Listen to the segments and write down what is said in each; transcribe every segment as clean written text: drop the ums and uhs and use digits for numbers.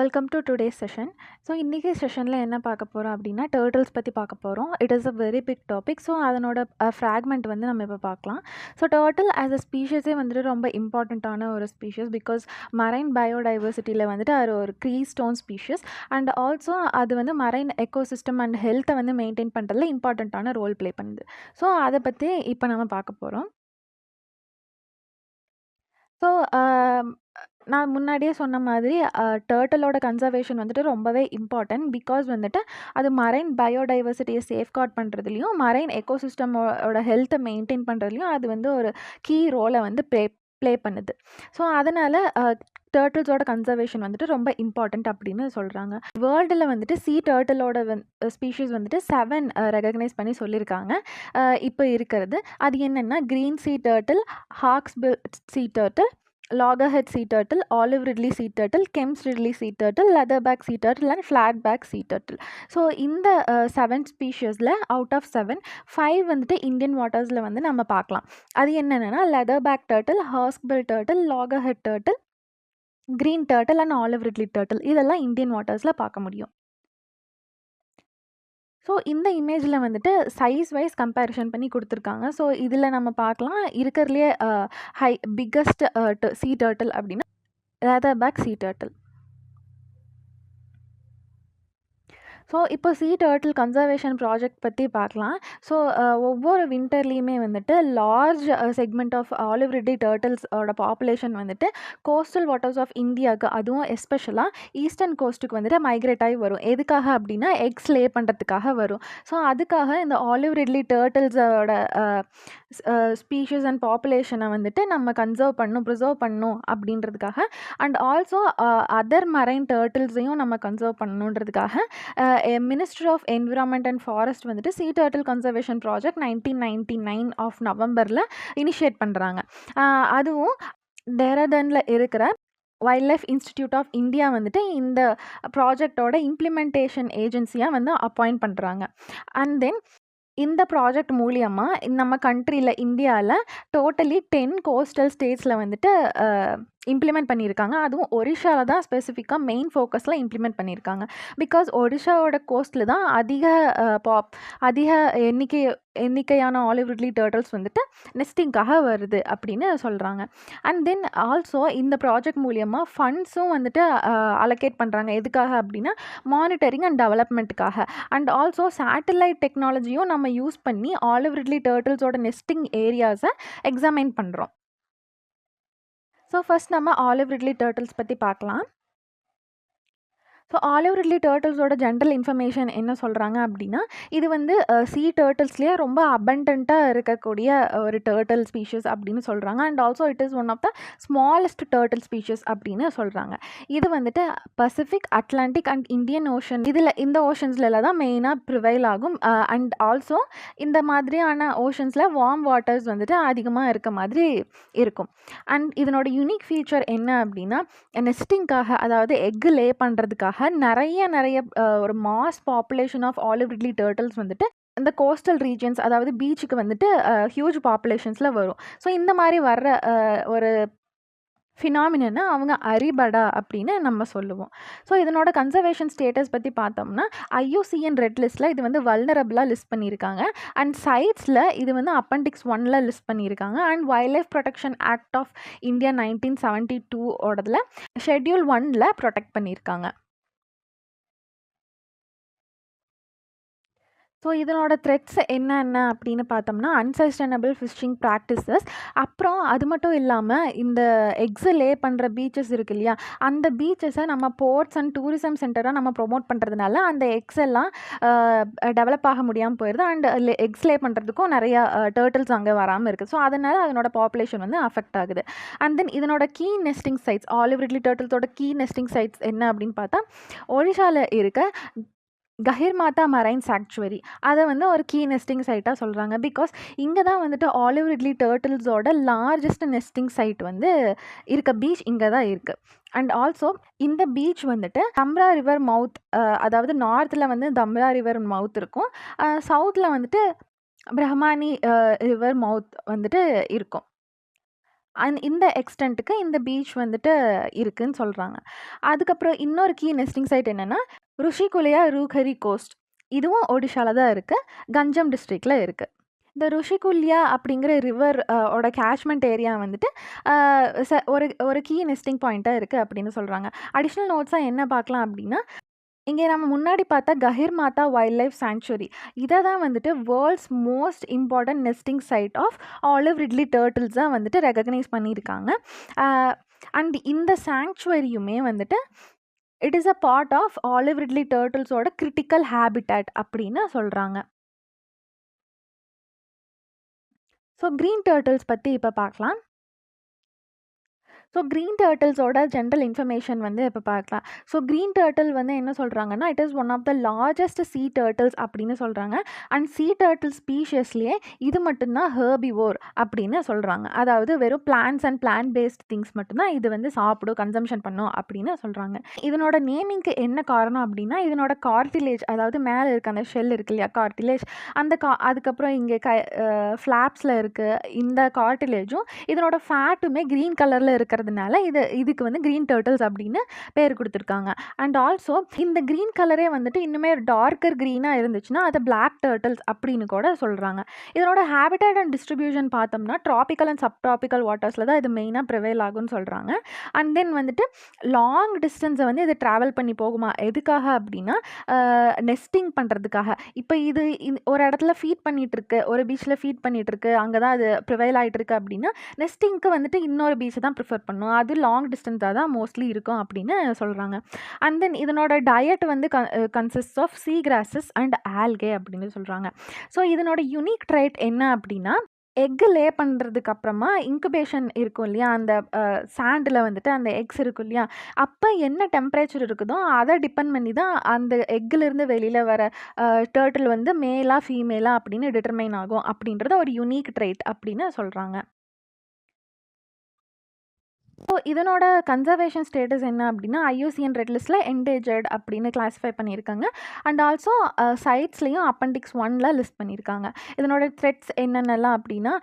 Welcome to today's session. So இன்றைக்கி செஷனில் என்ன பார்க்க போகிறோம் அப்படின்னா டர்ட்டில்ஸ் பற்றி பார்க்க போகிறோம். It is a very big topic. So அதனோட ஃப்ராக்மெண்ட் வந்து நம்ம இப்போ பார்க்கலாம். ஸோ டர்ட்டில் ஆஸ் அ ஸ்பீஷஸே வந்துட்டு ரொம்ப இம்பார்ட்டண்ட்டான ஒரு ஸ்பீஷஸ். பிகாஸ் மரைன் பயோடைவர்சிட்டியில் வந்துட்டு அது ஒரு க்ரீ ஸ்டோன் ஸ்பீஷஸ். அண்ட் ஆல்சோ அது வந்து மரைன் எக்கோசிஸ்டம் அண்ட் ஹெல்த்தை வந்து மெயின்டைன் பண்ணுறதுல இம்பார்ட்டண்ட்டான ரோல் ப்ளே பண்ணுது. ஸோ அதை பற்றி இப்போ நம்ம பார்க்க போகிறோம். ஸோ நான் முன்னாடியே சொன்ன மாதிரி டர்ட்டிலோட கன்சர்வேஷன் வந்துட்டு ரொம்பவே இம்பார்ட்டன்ட். பிகாஸ் வந்துட்டு அது மரைன் பயோடைவர்சிட்டியை சேஃப்கார்ட் பண்ணுறதுலையும் மரைன் எக்கோசிஸ்டமோட ஹெல்த்தை மெயின்டைன் பண்ணுறதுலையும் அது வந்து ஒரு கீ ரோலை வந்து ப்ளே பண்ணுது. ஸோ அதனால் டர்ட்டில்ஸோட கன்சர்வேஷன் வந்துட்டு ரொம்ப இம்பார்ட்டண்ட் அப்படின்னு சொல்கிறாங்க. வேர்ல்டில் வந்துட்டு சீ டர்ட்டிலோட ஸ்பீஷீஸ் வந்துட்டு 7 ரெகக்னைஸ் பண்ணி சொல்லியிருக்காங்க இப்போ இருக்கிறது. அது என்னென்னா green sea turtle, hawksbill sea turtle, loggerhead sea turtle, olive ridley sea turtle, Kemp's ridley sea turtle, leatherback sea turtle and flatback sea turtle. So இந்த 7 ஸ்பீஷஸில் அவுட் ஆஃப் 7 5 வந்துட்டு இந்தியன் வாட்டர்ஸில் வந்து நம்ம பார்க்கலாம். அது என்னென்னா leatherback turtle, hawksbill turtle, loggerhead turtle, green turtle and olive ridley turtle. இதெல்லாம் Indian வாட்டர்ஸில் பார்க்க முடியும். ஸோ இந்த இமேஜில் வந்துட்டு சைஸ் வைஸ் கம்பேரிஷன் பண்ணி கொடுத்துருக்காங்க. ஸோ இதில் நம்ம பார்க்கலாம் இருக்கிறதுலே பிக்கஸ்ட் சீ டர்ட்டில் அப்படின்னா leatherback sea turtle. ஸோ இப்போ சீ டர்ட்டில் கன்சர்வேஷன் ப்ராஜெக்ட் பற்றி பார்க்கலாம். ஸோ ஒவ்வொரு வின்டர்லேயுமே வந்துட்டு large segment of olive ridley டர்ட்டில்ஸோட பாப்புலேஷன் வந்துட்டு கோஸ்டல் வாட்டர்ஸ் ஆஃப் இந்தியாவுக்கு, அதுவும் எஸ்பெஷலாக ஈஸ்டர்ன் கோஸ்ட்டுக்கு வந்துட்டு மைக்ரேட் ஆகி வரும். எதுக்காக அப்படின்னா எக்ஸ் லே பண்ணுறதுக்காக வரும். ஸோ அதுக்காக இந்த ஆலிவ் ரிட்லி டர்ட்டில்ஸோட ஸ்பீஷஸ் அண்ட் பாப்புலேஷனை வந்துட்டு நம்ம ப்ரிசர்வ் பண்ணணும் அப்படின்றதுக்காக, அண்ட் ஆல்சோ அதர் மரைன் டர்ட்டில்ஸையும் நம்ம கன்சர்வ் பண்ணணுன்றதுக்காக ministry of environment and forest வந்துட்டு sea turtle conservation project 1999 of நவம்பரில் இனிஷியேட் பண்ணுறாங்க. அதுவும் டேராடூனில் இருக்கிற wild life institute of India வந்துட்டு இந்த ப்ராஜெக்டோட இம்ப்ளிமெண்டேஷன் ஏஜென்சியாக வந்து அப்பாயிண்ட் பண்ணுறாங்க. அண்ட் தென் இந்த ப்ராஜெக்ட் மூலியமாக நம்ம கண்ட்ரியில் இந்தியாவில் டோட்டலி 10 கோஸ்டல் ஸ்டேட்ஸில் வந்துட்டு இம்ப்ளிமெண்ட் பண்ணியிருக்காங்க. அதுவும் ஒரிஷாவில் தான் ஸ்பெசிஃபிக்காக மெயின் ஃபோக்கஸில் இம்ப்ளிமெண்ட் பண்ணியிருக்காங்க. பிகாஸ் ஒரிஷாவோட கோஸ்ட்டில் தான் அதிக எண்ணிக்கையான ஆலிவ் ரிட்லி டர்ட்டில்ஸ் வந்துட்டு நெஸ்டிங்காக வருது அப்படின்னு சொல்கிறாங்க. அண்ட் தென் ஆல்சோ இந்த ப்ராஜெக்ட் மூலியமாக ஃபண்ட்ஸும் வந்துட்டு அலோகேட் பண்ணுறாங்க. எதுக்காக அப்படின்னா மானிட்டரிங் அண்ட் டெவலப்மெண்ட்டுக்காக. அண்ட் ஆல்சோ சேட்டலைட் டெக்னாலஜியும் நம்ம யூஸ் பண்ணி ஆலிவ் ரிட்லி டர்ட்டில்ஸோட நெஸ்டிங் ஏரியாஸை எக்ஸாமைன் பண்ணுறோம். ஸோ ஃபர்ஸ்ட் நம்ம ஆலிவ் ரிட்லி டர்ட்டில்ஸ் பற்றி பார்க்கலாம். ஸோ ஆலிவ் ரிட்லி டர்ட்டில்ஸோட ஜென்ரல் இன்ஃபர்மேஷன் என்ன சொல்கிறாங்க அப்படின்னா, இது வந்து சீ டர்ட்டில்ஸ்லேயே ரொம்ப அபண்டண்ட்டாக இருக்கக்கூடிய ஒரு டர்ட்டில் ஸ்பீஷஸ் அப்படின்னு சொல்கிறாங்க. And also it is one of the smallest turtle species அப்படின்னு சொல்கிறாங்க. இது வந்துட்டு Pacific, Atlantic and Indian ocean, இந்த ஓஷன்ஸில் தான் மெயினாக ப்ரிவைல் ஆகும். அண்ட் ஆல்சோ இந்த மாதிரியான ஓஷன்ஸில் வார்ம் வாட்டர்ஸ் வந்துட்டு அதிகமாக இருக்க மாதிரி இருக்கும். அண்ட் இதனோட யூனிக் ஃபீச்சர் என்ன அப்படின்னா, நெஸ்டிங்காக, அதாவது எக்கு லே பண்ணுறதுக்காக நிறைய ஒரு mass population of olive ridley turtles வந்துட்டு இந்த கோஸ்டல் ரீஜன்ஸ், அதாவது பீச்சுக்கு வந்துட்டு ஹியூஜ் பாப்புலேஷன்ஸில் வரும். ஸோ இந்த மாதிரி வர்ற ஒரு ஃபினாமினா அவங்க அரிபடா அப்படின்னு நம்ம சொல்லுவோம். ஸோ இதனோட கன்சர்வேஷன் ஸ்டேட்டஸ் பற்றி பார்த்தோம்னா IUCN ரெட் லிஸ்ட்டில் இது வந்து வல்னரபிளாக லிஸ்ட் பண்ணியிருக்காங்க. அண்ட் சைட்ஸில் இது வந்து அப்பெண்டிக்ஸ் 1ல் லிஸ்ட் பண்ணியிருக்காங்க. And wild life protection act of India 1972 ஓடதில் ஷெட்யூல் 1ல் ப்ரொடெக்ட் பண்ணியிருக்காங்க. ஸோ இதனோட த்ரெட்ஸ் என்னென்ன அப்படின்னு பார்த்தோம்னா அன்சஸ்டைனபிள் ஃபிஷிங் ப்ராக்டிசஸ், அப்புறம் அது மட்டும் இல்லாமல் இந்த எக்ஸை லே பண்ணுற பீச்சஸ் இருக்கு இல்லையா, அந்த பீச்சஸை நம்ம போர்ட்ஸ் அண்ட் டூரிசம் சென்டராக நம்ம ப்ரொமோட் பண்ணுறதுனால அந்த எக்ஸ் எல்லாம் டெவலப் ஆக முடியாமல் போயிடுது. அண்ட் எக்ஸ் லே பண்ணுறதுக்கும் நிறையா டர்ட்டில்ஸ் அங்கே வராமல் இருக்குது. ஸோ அதனால் அதனோட பாப்புலேஷன் வந்து அஃபெக்ட் ஆகுது. அண்ட் தென் இதனோட key nesting sites, olive ridley டர்ட்டில்ஸோட கீ நெஸ்டிங் சைட்ஸ் என்ன அப்படின்னு பார்த்தா ஒரிஷாவில் இருக்க கஹிர்மாதா மரைன் சாங்சுவரி, அதை வந்து ஒரு கீ நெஸ்டிங் சைட்டாக சொல்கிறாங்க. பிகாஸ் இங்கே தான் வந்துட்டு ஆலிவ் ரிட்லி டர்ட்டில்ஸோட லார்ஜஸ்ட் நெஸ்டிங் சைட் வந்து இருக்க பீச் இங்கே தான் இருக்குது. அண்ட் ஆல்சோ இந்த பீச் வந்துட்டு தம்ரா ரிவர் மவுத், அதாவது நார்த்தில் வந்து தம்ரா ரிவர் மவுத் இருக்கும், சவுத்தில் வந்துட்டு பிரஹ்மானி ரிவர் மவுத் வந்துட்டு இருக்கும். இந்த எக்ஸ்டென்ட்டுக்கு இந்த பீச் வந்துட்டு இருக்குன்னு சொல்கிறாங்க. அதுக்கப்புறம் இன்னொரு கீ நெஸ்டிங் சைட் என்னென்னா ருஷிகுலியா ரூகரி கோஸ்ட். இதுவும் ஒடிஷால தான் இருக்குது, கஞ்சம் டிஸ்ட்ரிக்டில் இருக்குது. இந்த ருஷிகுல்யா அப்படிங்கிற ரிவர் ஓட கேஷ்மெண்ட் ஏரியா வந்துட்டு ஒரு ஒரு கீ நெஸ்டிங் பாயிண்ட்டாக இருக்குது அப்படின்னு சொல்கிறாங்க. அடிஷ்னல் நோட்ஸாக என்ன பார்க்கலாம் அப்படின்னா, இங்கே நம்ம முன்னாடி பார்த்தா கஹிர் மாதா வைல்ட் லைஃப் சாங்சுரி, இதை தான் வந்துட்டு world's most important nesting site of olive ridley turtles தான் வந்துட்டு ரெகக்னைஸ் பண்ணியிருக்காங்க. அண்ட் இந்த சாங்சுவரியுமே வந்துட்டு it is a part of olive ridley டர்ட்டில்ஸோட கிரிட்டிக்கல் ஹேபிட்டட் அப்படின்னு சொல்கிறாங்க. ஸோ க்ரீன் டர்ட்டில்ஸ் பற்றி இப்போ பார்க்கலாம். ஸோ க்ரீன் டர்ட்டில்ஸோட ஜென்ரல் இன்ஃபர்மேஷன் வந்து இப்போ பார்க்கலாம். ஸோ க்ரீன் டர்ட்டில் வந்து என்ன சொல்கிறாங்கன்னா, it is one of the largest sea turtles அப்படின்னு சொல்கிறாங்க. அண்ட் சீ டர்ட்டில் ஸ்பீஷஸ்லேயே இது மட்டும்தான் ஹெர்பிவோர் அப்படின்னு சொல்கிறாங்க. அதாவது வெறும் plants and plant based things மட்டும்தான் இது வந்து சாப்பிடும், கன்சம்ஷன் பண்ணும் அப்படின்னு சொல்கிறாங்க. இதனோட நேமிங்க்கு என்ன காரணம் அப்படின்னா, இதனோட கார்டிலேஜ், அதாவது மேலே இருக்க அந்த ஷெல் இருக்கு இல்லையா, கார்டிலேஜ், அந்த அதுக்கப்புறம் இங்கே ஃப்ளாப்ஸில் இருக்குது இந்த கார்டிலேஜும் இதனோட ஃபேட்டுமே க்ரீன் கலரில் இருக்கிறது இதுக்கு வந்து க்ரீன் டர்ட்டில்ஸ் அப்படின்னு பேர் கொடுத்துருக்காங்க. அண்ட் ஆல்சோ இந்த க்ரீன் கலரே வந்துட்டு இன்னுமே டார்க்கர் க்ரீனாக இருந்துச்சுன்னா அதை பிளாக் டர்ட்டில்ஸ் அப்படின்னு கூட சொல்கிறாங்க. இதனோட ஹேபிட்டட் அண்ட் டிஸ்ட்ரிபியூஷன் பார்த்தோம்னா ட்ராபிக்கல் அண்ட் சப்ட்ராபிக்கல் வாட்டர்ஸில் தான் இது மெயினாக ப்ரிவைல் ஆகும்னு சொல்கிறாங்க. அண்ட் தென் வந்துட்டு லாங் டிஸ்டன்ஸை வந்து இது ட்ராவல் பண்ணி போகுமா, எதுக்காக அப்படின்னா நெஸ்டிங் பண்ணுறதுக்காக. இப்போ இது ஒரு இடத்துல ஃபீட் பண்ணிகிட்டு இருக்கு, ஒரு பீச்சில் ஃபீட் பண்ணிகிட்டு இருக்கு, அங்கே தான் அது ப்ரிவைல் ஆகிட்டு இருக்கு அப்படின்னா நெஸ்டிங்க்கு வந்துட்டு இன்னொரு பீச்சை தான் ப்ரிஃபர் பண்ணும். அது லாங் டிஸ்டன்ஸாக தான் மோஸ்ட்லி இருக்கும் அப்படின்னு சொல்கிறாங்க. அண்ட் தென் இதனோட டயட் வந்து consist of sea grasses and algae அப்படின்னு சொல்கிறாங்க. ஸோ இதனோட யூனிக் ட்ரைட் என்ன அப்படின்னா, எக்கு லே பண்ணுறதுக்கு அப்புறமா இன்குபேஷன் இருக்கும் இல்லையா, அந்த சாண்டில் வந்துட்டு அந்த எக்ஸ் இருக்கும் இல்லையா, அப்போ என்ன டெம்பரேச்சர் இருக்குதோ அதை டிபெண்ட் பண்ணி தான் அந்த எக்கிலிருந்து வெளியில் வர டர்ட்டில் வந்து மேலா ஃபீமேலா அப்படின்னு டிட்டர்மைன் ஆகும் அப்படின்றத ஒரு யூனிக் ட்ரைட் அப்படின்னு சொல்கிறாங்க. ஸோ இதனோட கன்சர்வேஷன் ஸ்டேட்டஸ் என்ன அப்படின்னா, ஐயூசிஎன் ரெட் லிஸ்ட்டில் என்டேஜர்ட் அப்படின்னு கிளாஸிஃபை பண்ணியிருக்காங்க. அண்ட் ஆல்சோ சைட்ஸ்லேயும் அப்பெண்டிக்ஸ் 1ல் லிஸ்ட் பண்ணியிருக்காங்க. இதனோட த்ரெட்ஸ் என்னென்னலாம் அப்படின்னா,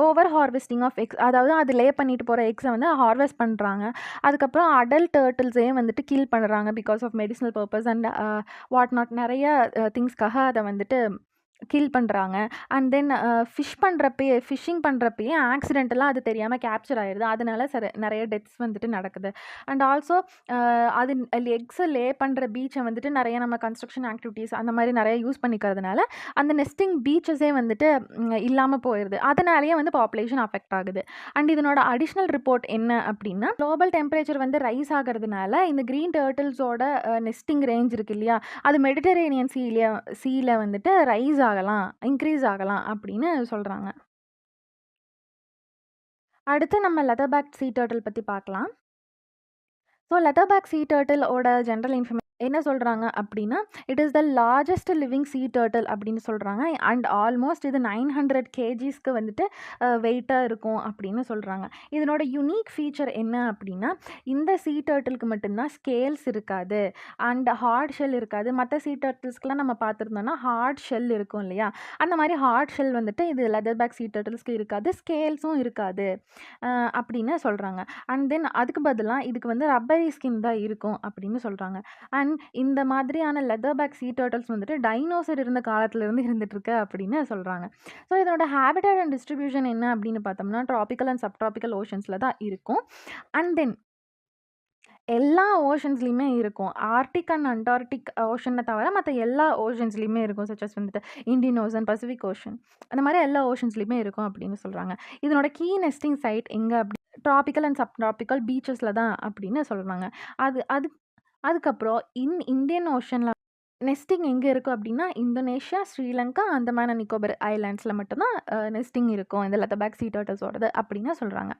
ஓவர் ஹார்வெஸ்டிங் ஆஃப் எக்ஸ், அதாவது அது லே பண்ணிட்டு போகிற எக்ஸை வந்து ஹார்வெஸ்ட் பண்ணுறாங்க. அதுக்கப்புறம் அடல்ட் டர்ட்டில்ஸே வந்துட்டு கில் பண்ணுறாங்க because of medicinal purpose and what not, நிறைய திங்ஸ்க்காக அதை வந்துட்டு கில் பண்ணுறாங்க. அண்ட் தென் ஃபிஷ்ஷிங் பண்ணுறப்பயே ஆக்சிடென்டலாக அது தெரியாமல் கேப்சர் ஆயிடுது. அதனால நிறைய டெத்ஸ் வந்துட்டு நடக்குது. அண்ட் ஆல்சோ அது எக்ஸை லே பண்ணுற பீச்சை வந்துட்டு நிறைய நம்ம கன்ஸ்ட்ரக்ஷன் ஆக்டிவிட்டீஸ் அந்த மாதிரி நிறைய யூஸ் பண்ணிக்கிறதுனால அந்த நெஸ்டிங் பீச்சஸே வந்துட்டு இல்லாமல் போயிடுது. அதனாலேயே வந்து பாப்புலேஷன் அஃபெக்ட் ஆகுது. அண்ட் இதனோட அடிஷ்னல் ரிப்போர்ட் என்ன அப்படின்னா, குளோபல் டெம்பரேச்சர் வந்து ரைஸ் ஆகிறதுனால இந்த க்ரீன் டர்ட்டில்ஸோட நெஸ்டிங் ரேஞ்ச் இருக்கு இல்லையா, அது மெடிட்டரேனியன் சீல வந்துட்டு ரைஸ் ஆகலாம், இன்க்ரீஸ் ஆகலாம் அப்படின்னு சொல்கிறாங்க. அடுத்து நம்ம லெதர்பேக் சீ டர்ட்டில் பற்றி பார்க்கலாம். ஸோ லெதர்பேக் சீ டர்ட்டிலோட ஜென்ரல் இன்ஃபர்மேஷன் என்ன சொல்கிறாங்க அப்படின்னா, it is the largest living sea turtle அப்படின்னு சொல்கிறாங்க. அண்ட் ஆல்மோஸ்ட் இது 900 கேஜிஸ்க்கு வந்துட்டு வெயிட்டாக இருக்கும் அப்படின்னு சொல்கிறாங்க. இதனோட யுனிக் ஃபீச்சர் என்ன அப்படின்னா, இந்த சீ டர்ட்டிலுக்கு மட்டும்தான் ஸ்கேல்ஸ் இருக்காது அண்ட் ஹார்ட் ஷெல் இருக்காது. மற்ற சீ டர்ட்டில்ஸ்க்கெலாம் நம்ம பார்த்துருந்தோம்னா ஹார்ட் ஷெல் இருக்கும் இல்லையா, அந்த மாதிரி ஹார்ட் ஷெல் வந்துட்டு இது லெதர்பேக் சீ டர்ட்டில்ஸ்க்கு இருக்காது, ஸ்கேல்ஸும் இருக்காது அப்படின்னு சொல்கிறாங்க. அண்ட் தென் அதுக்கு பதிலாக இதுக்கு வந்து ரப்பரி ஸ்கின் தான் இருக்கும் அப்படின்னு சொல்கிறாங்க. அண்ட் இந்த மாதிரியான லெதர்பேக் சீ டர்ட்டில்ஸ் வந்துட்டு டைனோசர் இருந்த காலத்துலேருந்து இருந்துகிட்ருக்கு அப்படின்னு சொல்கிறாங்க. ஸோ இதனோட ஹேபிட்டட் அண்ட் டிஸ்ட்ரிபியூஷன் என்ன அப்படின்னு பார்த்தோம்னா, ட்ராபிக்கல் அண்ட் சப்ட்ராபிக்கல் ஓஷன்ஸில் தான் இருக்கும். அண்ட் தென் எல்லா ஓஷன்ஸ்லேயுமே இருக்கும். ஆர்டிக் அண்ட் அண்டார்டிக் ஓஷனை தவிர மற்ற எல்லா ஓஷன்ஸ்லேயுமே இருக்கும். சச்சஸ் வந்துட்டு இந்தியன் ஓஷன், பசிபிக் ஓஷன், அந்த மாதிரி எல்லா ஓஷன்ஸ்லேயுமே இருக்கும் அப்படின்னு சொல்கிறாங்க. இதனோட கீ நெஸ்டிங் சைட் எங்கே அப்படி ட்ராபிக்கல் அண்ட் சப்ட்ராபிக்கல் பீச்சஸில் தான் அப்படின்னு சொல்கிறாங்க. அது அது அதுக்கப்புறம் இந்தியன் ஓஷனில் நெஸ்டிங் எங்கே இருக்கும் அப்படின்னா, இந்தோனேஷியா, ஸ்ரீலங்கா, அந்தமான் அண்ட் நிக்கோபர் ஐலாண்ட்ஸில் மட்டும்தான் நெஸ்டிங் இருக்கும் இந்த லெதர்பேக் சீ டர்ட்டில்ஸோடது அப்படின்னு சொல்கிறாங்க.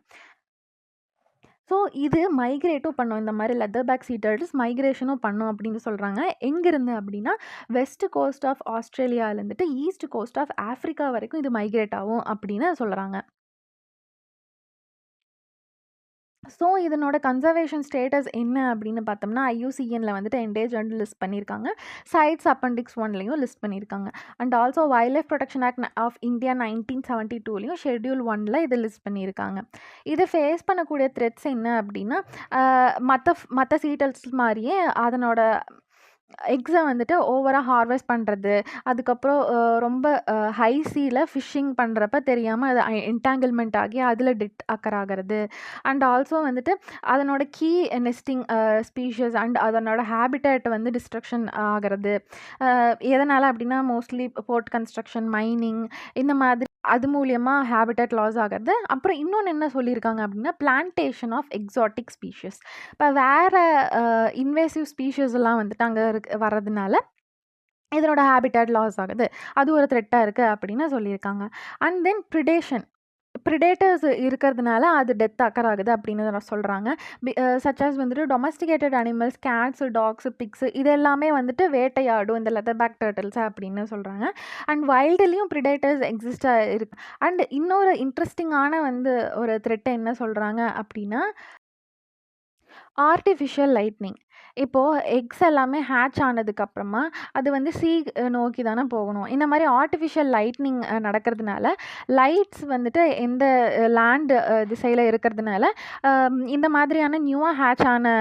ஸோ இது மைக்ரேட்டும் பண்ணும். இந்த மாதிரி லெதர்பேக் சீ டர்ட்டில்ஸ் மைக்ரேஷனும் பண்ணும் அப்படின்னு சொல்கிறாங்க. எங்கேருந்து அப்படின்னா, வெஸ்ட் கோஸ்ட் ஆஃப் ஆஸ்திரேலியாவிலேருந்துட்டு ஈஸ்ட் கோஸ்ட் ஆஃப் ஆஃப்ரிக்கா வரைக்கும் இது மைக்ரேட் ஆகும் அப்படின்னு சொல்கிறாங்க. ஸோ இதனோட கன்சர்வேஷன் ஸ்டேட்டஸ் என்ன அப்படின்னு பார்த்தோம்னா, ஐயூசிஎன்ல வந்துட்டு என்டேஜர்ன்னு லிஸ்ட் பண்ணியிருக்காங்க. சைட்ஸ் அப்பெண்டிக்ஸ் 1லயும் லிஸ்ட் பண்ணியிருக்காங்க. And also wild life protection act of India 1972லயும் ஷெட்யூல் 1ல இத லிஸ்ட் பண்ணியிருக்காங்க. இது ஃபேஸ் பண்ணக்கூடிய த்ரெட்ஸ் என்ன அப்படின்னா, மத்த சீட்டல்ஸ் மாரியே அதனோட எக்ஸை வந்துட்டு ஓவரா ஹார்வெஸ்ட் பண்ணுறது, அதுக்கப்புறம் ரொம்ப ஹை சீல ஃபிஷ்ஷிங் பண்ணுறப்ப தெரியாமல் அது என்டாங்கிள்மெண்ட் ஆகி அதில் டெத் அக்கர் ஆகிறது. அண்ட் ஆல்சோ வந்துட்டு அதனோட கீ நெஸ்டிங் ஸ்பீஷஸ் அண்ட் அதனோட ஹேபிட்டேட் வந்து டிஸ்ட்ரக்ஷன் ஆகிறது. எதனால் அப்படின்னா மோஸ்ட்லி போர்ட் கன்ஸ்ட்ரக்ஷன், மைனிங் இந்த மாதிரி அது மூலியமா ஹேபிட்டட் லாஸ் ஆகிறது. அப்புறம் இன்னொன்று என்ன சொல்லியிருக்காங்க அப்படின்னா, பிளான்டேஷன் ஆஃப் எக்ஸாட்டிக் ஸ்பீஷஸ். இப்போ வேறு இன்வேசிவ் ஸ்பீஷஸ் எல்லாம் வந்துட்டு அங்கே வர்றதுனால இதனோட ஹேபிட்டட் லாஸ் ஆகுது. அது ஒரு த்ரெட்டாக இருக்குது அப்படின்னு சொல்லியிருக்காங்க. அண்ட் தென் ப்ரிடேட்டர்ஸ் இருக்கிறதுனால அது டெத் அக்கர் ஆகுது அப்படின்னு சொல்கிறாங்க. சச் வந்துட்டு domesticated animals, cats, dogs, pigs இது எல்லாமே வந்துட்டு வேட்டையாடும் இந்த லெதர் பேக் டர்ட்டில்ஸ் அப்படின்னு சொல்கிறாங்க. அண்ட் வைல்டுலேயும் ப்ரிடேட்டர்ஸ் எக்ஸிஸ்டாக இருக்கு. அண்ட் இன்னொரு இன்ட்ரெஸ்டிங்கான வந்து ஒரு த்ரெட்டை என்ன சொல்கிறாங்க அப்படின்னா, ஆர்டிஃபிஷியல் லைட்னிங். இப்போது எக்ஸ் எல்லாமே ஹேட்ச் ஆனதுக்கப்புறமா அது வந்து நோக்கி தானே போகணும். இந்த மாதிரி ஆர்டிஃபிஷியல் லைட்னிங் நடக்கிறதுனால லைட்ஸ் வந்துட்டு எந்த லேண்ட் திசையில் இருக்கிறதுனால இந்த மாதிரியான நியூவாக ஹேட்ச் ஆன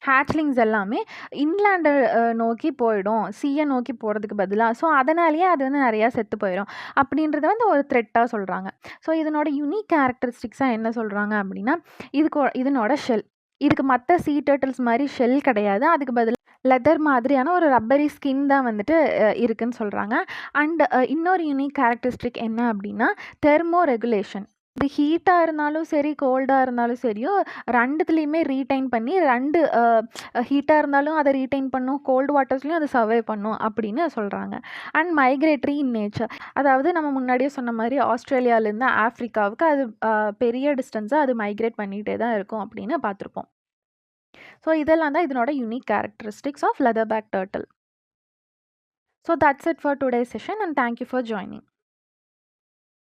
ஹேட்ச்லிங்ஸ் எல்லாமே இன்லேண்டை நோக்கி போயிடும், சீயை நோக்கி போகிறதுக்கு பதிலாக. ஸோ அதனாலேயே அது வந்து நிறையா செத்து போயிடும் அப்படின்றத வந்து ஒரு த்ரெட்டாக சொல்கிறாங்க. ஸோ இதனோட யூனிக் கேரக்டரிஸ்டிக்ஸாக என்ன சொல்கிறாங்க அப்படின்னா, இதனோட ஷெல். இதுக்கு மற்ற சீ டர்ட்டில்ஸ் மாதிரி ஷெல் கிடையாது. அதுக்கு பதிலாக லெதர் மாதிரியான ஒரு ரப்பரி ஸ்கின் தான் வந்துட்டு இருக்குன்னு சொல்கிறாங்க. அண்ட் இன்னொரு யூனிக் கேரக்டரிஸ்டிக் என்ன அப்படின்னா, தெர்மோ ரெகுலேஷன். இது ஹீட்டாக இருந்தாலும் சரி, கோல்டாக இருந்தாலும் சரியோ, 2த்துலேயுமே ரீடைன் பண்ணி 2 ஹீட்டாக இருந்தாலும் அதை ரீடைன் பண்ணும், கோல்டு வாட்டர்ஸ்லையும் அதை சர்வை பண்ணும் அப்படின்னு சொல்கிறாங்க. And migratory in nature. அதாவது நம்ம முன்னாடியே சொன்ன மாதிரி ஆஸ்திரேலியாவிலேருந்து ஆஃப்ரிக்காவுக்கு அது பெரிய டிஸ்டன்ஸாக அது மைக்ரேட் பண்ணிகிட்டே தான் இருக்கும் அப்படின்னு பார்த்துருப்போம். ஸோ இதெல்லாம் தான் இதனோட unique characteristics of leatherback turtle. So that's it for today session and thank you for joining.